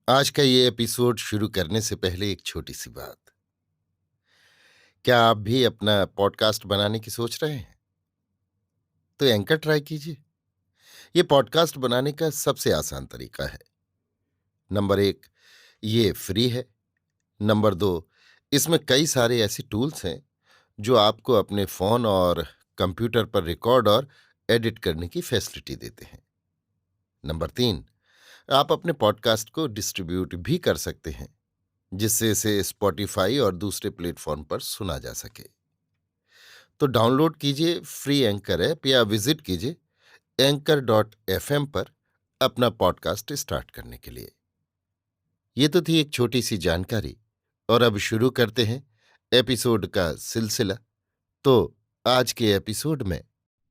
आज का ये एपिसोड शुरू करने से पहले एक छोटी सी बात। क्या आप भी अपना पॉडकास्ट बनाने की सोच रहे हैं? तो एंकर ट्राई कीजिए। ये पॉडकास्ट बनाने का सबसे आसान तरीका है। नंबर 1, ये फ्री है। नंबर 2, इसमें कई सारे ऐसे टूल्स हैं जो आपको अपने फ़ोन और कंप्यूटर पर रिकॉर्ड और एडिट करने की फैसिलिटी देते हैं। नंबर 3, आप अपने पॉडकास्ट को डिस्ट्रीब्यूट भी कर सकते हैं, जिससे इसे स्पॉटिफाई और दूसरे प्लेटफॉर्म पर सुना जा सके। तो डाउनलोड कीजिए फ्री एंकर ऐप या विजिट कीजिए anchor.fm पर अपना पॉडकास्ट स्टार्ट करने के लिए। ये तो थी एक छोटी सी जानकारी, और अब शुरू करते हैं एपिसोड का सिलसिला। तो आज के एपिसोड में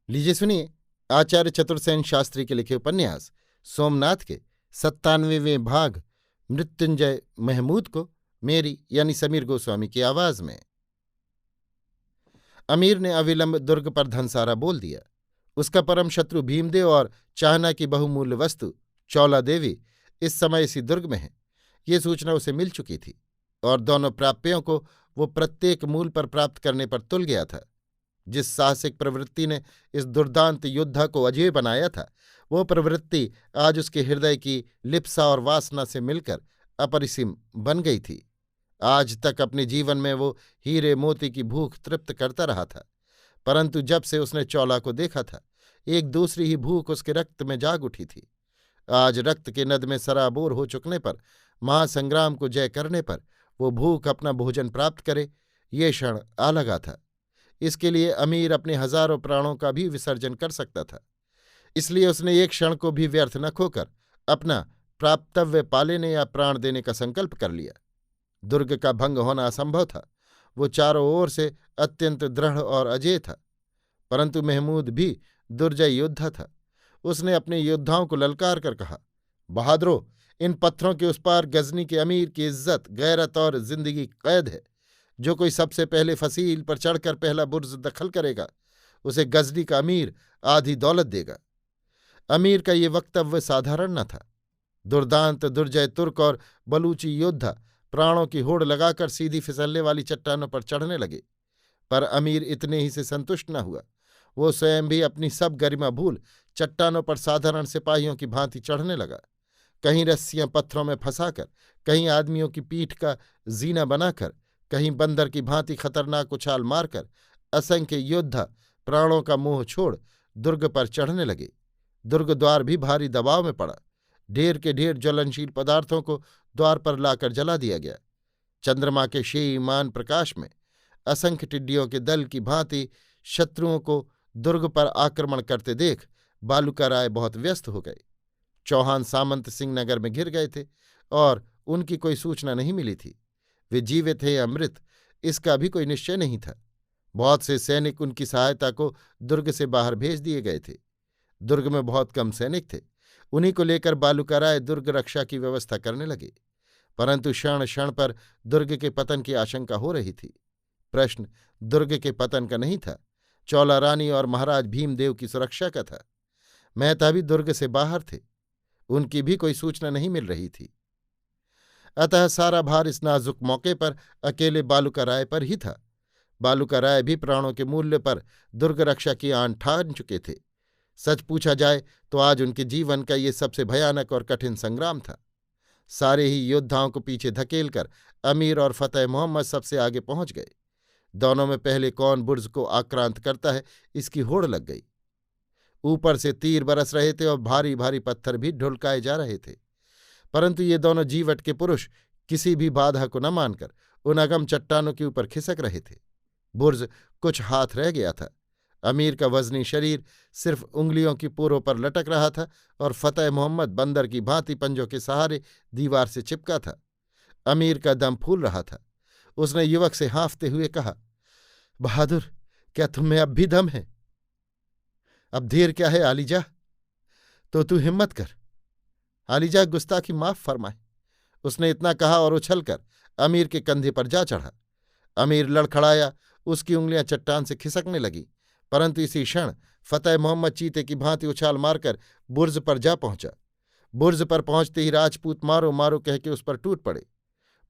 लीजिए सुनिए आचार्य चतुर्सेन शास्त्री के लिखे उपन्यास सोमनाथ के 97वें भाग मृत्युंजय महमूद को मेरी यानी समीर गोस्वामी की आवाज में। अमीर ने अविलंब दुर्ग पर धनसारा बोल दिया। उसका परम शत्रु भीमदेव और चाहना की बहुमूल्य वस्तु चौला देवी इस समय इसी दुर्ग में है, ये सूचना उसे मिल चुकी थी, और दोनों प्राप्यों को वो प्रत्येक मूल पर प्राप्त करने पर तुल गया था। जिस साहसिक प्रवृत्ति ने इस दुर्दांत योद्धा को अजेय बनाया था, वो प्रवृत्ति आज उसके हृदय की लिप्सा और वासना से मिलकर अपरिसीम बन गई थी। आज तक अपने जीवन में वो हीरे मोती की भूख तृप्त करता रहा था, परंतु जब से उसने चौला को देखा था, एक दूसरी ही भूख उसके रक्त में जाग उठी थी। आज रक्त के नद में सराबोर हो चुकने पर, महासंग्राम को जय करने पर वो भूख अपना भोजन प्राप्त करे, ये क्षण आ लगा था। इसके लिए अमीर अपने हजारों प्राणों का भी विसर्जन कर सकता था। इसलिए उसने एक क्षण को भी व्यर्थ न खोकर अपना प्राप्तव्य पा लेने या प्राण देने का संकल्प कर लिया। दुर्ग का भंग होना असंभव था। वो चारों ओर से अत्यंत दृढ़ और अजेय था, परंतु महमूद भी दुर्जय योद्धा था। उसने अपने योद्धाओं को ललकार कर कहा, बहादुरों, इन पत्थरों के उस पार गजनी के अमीर की इज्जत, गैरत और जिंदगी कैद है। जो कोई सबसे पहले फसील पर चढ़कर पहला बुर्ज दखल करेगा, उसे गजनी का अमीर आधी दौलत देगा। अमीर का ये वक्तव्य साधारण न था। दुर्दांत दुर्जय तुर्क और बलूची योद्धा प्राणों की होड़ लगाकर सीधी फिसलने वाली चट्टानों पर चढ़ने लगे, पर अमीर इतने ही से संतुष्ट न हुआ। वो स्वयं भी अपनी सब गरिमा भूल चट्टानों पर साधारण सिपाहियों की भांति चढ़ने लगा। कहीं रस्सियां पत्थरों में फंसाकर, कहीं आदमियों की पीठ का जीना बनाकर, कहीं बंदर की भांति खतरनाक उछाल मारकर असंख्य योद्धा प्राणों का मोह छोड़ दुर्ग पर चढ़ने लगे। दुर्ग द्वार भी भारी दबाव में पड़ा। ढेर के ढेर ज्वलनशील पदार्थों को द्वार पर लाकर जला दिया गया। चंद्रमा के शेयमान प्रकाश में असंख्य टिड्डियों के दल की भांति शत्रुओं को दुर्ग पर आक्रमण करते देख बालूका राय बहुत व्यस्त हो गए। चौहान सामंत सिंह नगर में घिर गए थे और उनकी कोई सूचना नहीं मिली थी। वे जीवित हैं या मृत, इसका भी कोई निश्चय नहीं था। बहुत से सैनिक उनकी सहायता को दुर्ग से बाहर भेज दिए गए थे। दुर्ग में बहुत कम सैनिक थे। उन्हीं को लेकर बालूका राय दुर्ग रक्षा की व्यवस्था करने लगे, परंतु क्षण क्षण पर दुर्ग के पतन की आशंका हो रही थी। प्रश्न दुर्ग के पतन का नहीं था, चौला रानी और महाराज भीमदेव की सुरक्षा का था। मेहता भी दुर्ग से बाहर थे, उनकी भी कोई सूचना नहीं मिल रही थी। अतः सारा भार इस नाजुक मौके पर अकेले बालूका राय पर ही था। बालूका राय भी प्राणों के मूल्य पर दुर्ग रक्षा की आन ठान चुके थे। सच पूछा जाए तो आज उनके जीवन का ये सबसे भयानक और कठिन संग्राम था। सारे ही योद्धाओं को पीछे धकेलकर अमीर और फतेह मोहम्मद सबसे आगे पहुंच गए। दोनों में पहले कौन बुर्ज को आक्रांत करता है, इसकी होड़ लग गई। ऊपर से तीर बरस रहे थे और भारी भारी पत्थर भी ढुलकाए जा रहे थे, परंतु ये दोनों जीवट के पुरुष किसी भी बाधा को न मानकर उन अगम चट्टानों के ऊपर खिसक रहे थे। बुर्ज कुछ हाथ रह गया था। अमीर का वजनी शरीर सिर्फ उंगलियों की पोरों पर लटक रहा था और फतेह मोहम्मद बंदर की भांति पंजों के सहारे दीवार से चिपका था। अमीर का दम फूल रहा था। उसने युवक से हाँफते हुए कहा, बहादुर, क्या तुम में अब भी दम है? अब देर क्या है आलीजा, तो तू हिम्मत कर। आलीजा गुस्ताखी माफ फरमाए। उसने इतना कहा और उछलकर अमीर के कंधे पर जा चढ़ा। अमीर लड़खड़ाया, उसकी उंगलियां चट्टान से खिसकने लगीं, परंतु इसी क्षण फतेह मोहम्मद चीते की भांति उछाल मारकर बुर्ज पर जा पहुंचा। बुर्ज पर पहुंचते ही राजपूत मारो मारो कह के उस पर टूट पड़े,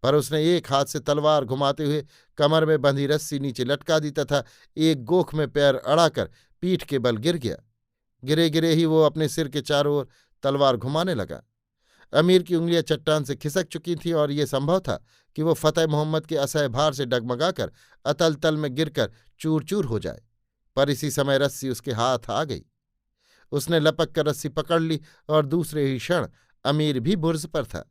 पर उसने एक हाथ से तलवार घुमाते हुए कमर में बंधी रस्सी नीचे लटका दी तथा एक गोख में पैर अड़ाकर पीठ के बल गिर गया। गिरे गिरे ही वो अपने सिर के चारों ओर तलवार घुमाने लगा। अमीर की उंगलियां चट्टान से खिसक चुकी थीं और ये संभव था कि वो फतेह मोहम्मद के असह्य भार से डगमगाकर अतल तल में गिरकर चूर चूर हो जाए, पर इसी समय रस्सी उसके हाथ आ गई। उसने लपक कर रस्सी पकड़ ली और दूसरे ही क्षण अमीर भी बुर्ज पर था।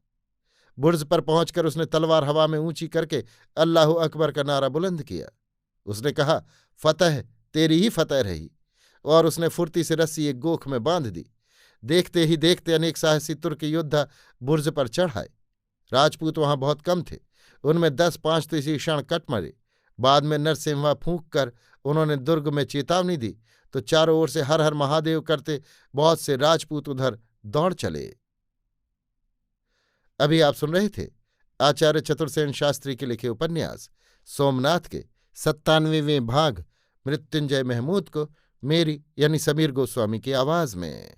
बुर्ज पर पहुंचकर उसने तलवार हवा में ऊंची करके अल्लाहु अकबर का नारा बुलंद किया। उसने कहा, फतेह तेरी ही फतेह रही, और उसने फुर्ती से रस्सी एक गोख में बांध दी। देखते ही देखते अनेक साहसी तुर्क योद्धा बुर्ज पर चढ़ आए। राजपूत वहां बहुत कम थे, उनमें 10-5 तो इसी क्षण कट मरे। बाद में नरसिम्हा फूंक कर उन्होंने दुर्ग में चेतावनी दी तो चारों ओर से हर हर महादेव करते बहुत से राजपूत उधर दौड़ चले। अभी आप सुन रहे थे आचार्य चतुर्सेन शास्त्री के लिखे उपन्यास सोमनाथ के 97वें भाग मृत्युंजय महमूद को मेरी यानी समीर गोस्वामी की आवाज में।